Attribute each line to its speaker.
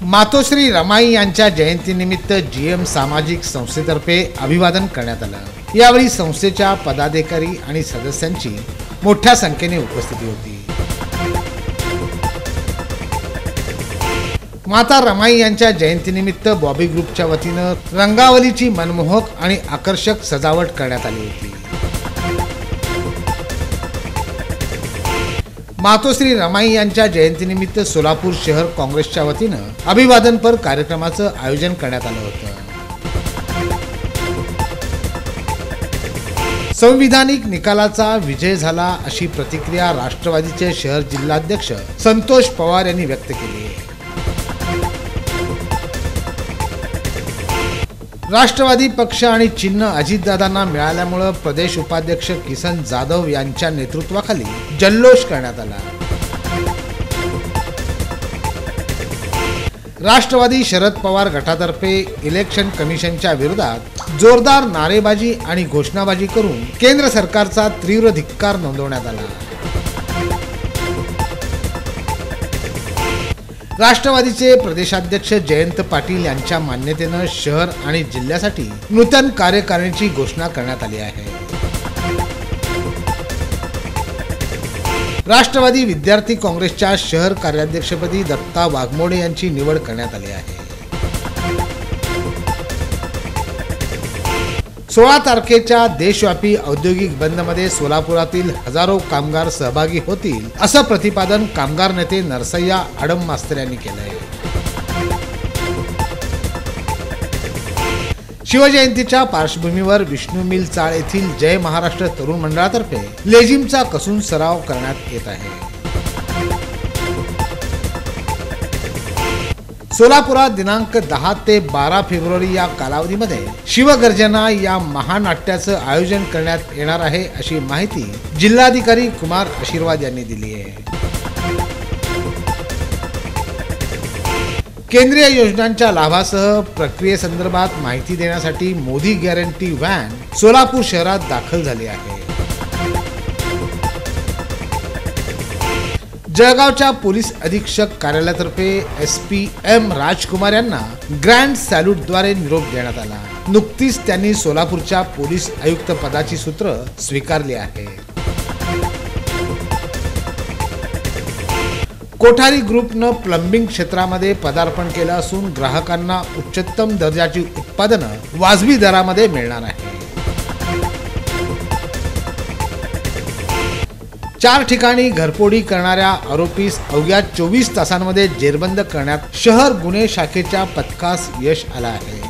Speaker 1: मातोश्री रमाई यांच्या जयंतीनिमित्त जीएम सामाजिक संस्थेतर्फे अभिवादन करण्यात आलं। यावेळी संस्थेच्या पदाधिकारी आणि सदस्यांची मोठ्या संख्येने उपस्थिती होती। माता रमाई यांच्या जयंतीनिमित्त बॉबी ग्रुपच्या वतीनं रंगावलीची मनमोहक आणि आकर्षक सजावट करण्यात आली होती। मातोश्री रमाई यांच्या जयंतीनिमित्त सोलापूर शहर काँग्रेसच्या वतीनं अभिवादनपर कार्यक्रमाचं आयोजन करण्यात आलं होतं। संविधानिक निकालाचा विजय झाला अशी प्रतिक्रिया राष्ट्रवादीचे शहर जिल्हाध्यक्ष संतोष पवार यांनी व्यक्त केली आहे। राष्ट्रवादी पक्ष आणि चिन्ह अजितदादांना मिळाल्यामुळे प्रदेश उपाध्यक्ष किसन जाधव यांच्या नेतृत्वाखाली जल्लोष करण्यात आला। राष्ट्रवादी शरद पवार गटातर्फे इलेक्शन कमिशनच्या विरोधात जोरदार नारेबाजी आणि घोषणाबाजी करून केंद्र सरकारचा तीव्र धिक्कार नोंदवण्यात आला। राष्ट्रवादीचे प्रदेशाध्यक्ष जयंत पाटील यांच्या मान्यतेनं शहर आणि जिल्ह्यासाठी नूतन कार्यकारिणीची घोषणा करण्यात आली आहे। राष्ट्रवादी विद्यार्थी काँग्रेसच्या शहर कार्याध्यक्षपदी दत्ता वाघमोडे यांची निवड करण्यात आली आहे। 16 तारखेच्या देशव्यापी औद्योगिक बंदमध्ये सोलापुरातील हजारो कामगार सहभागी होतील असं प्रतिपादन कामगार नेते नरसय्या आडम मास्तर यांनी केलं आहे। शिवजयंतीच्या पार्श्वभूमीवर विष्णू मिल चाळ येथील जय महाराष्ट्र तरुण मंडळातर्फे लेझिमचा कसून सराव करण्यात येत आहे। सोलापुरात दिनांक 10 ते 12 फेब्रुवारी या कालावधीमध्ये शिवगर्जना या महानाट्याचं आयोजन करण्यात येणार आहे अशी माहिती जिल्हाधिकारी कुमार आशीर्वाद यांनी दिली आहे। केंद्रीय योजनांच्या लाभासह प्रक्रियेसंदर्भात माहिती देण्यासाठी मोदी गॅरंटी व्हॅन सोलापूर शहरात दाखल झाली आहे। जळगावच्या पोलीस अधीक्षक कार्यालयातर्फे SP-M राजकुमार यांना ग्रँड सॅल्यूटद्वारे निरोप देण्यात आला। नुकतीच त्यांनी सोलापूरच्या पोलीस आयुक्त पदाची सूत्र स्वीकारली आहे। कोठारी ग्रुपनं प्लंबिंग क्षेत्रामध्ये पदार्पण केलं असून ग्राहकांना उच्चतम दर्जाची उत्पादनं वाजवी दरामध्ये मिळणार आहे। 4 ठिकाणी घरफोडी करणाऱ्या आरोपीस अवघ्या 24 तासांमध्ये जेरबंद करण्यात शहर गुन्हे शाखेच्या पथकास यश आलं आहे।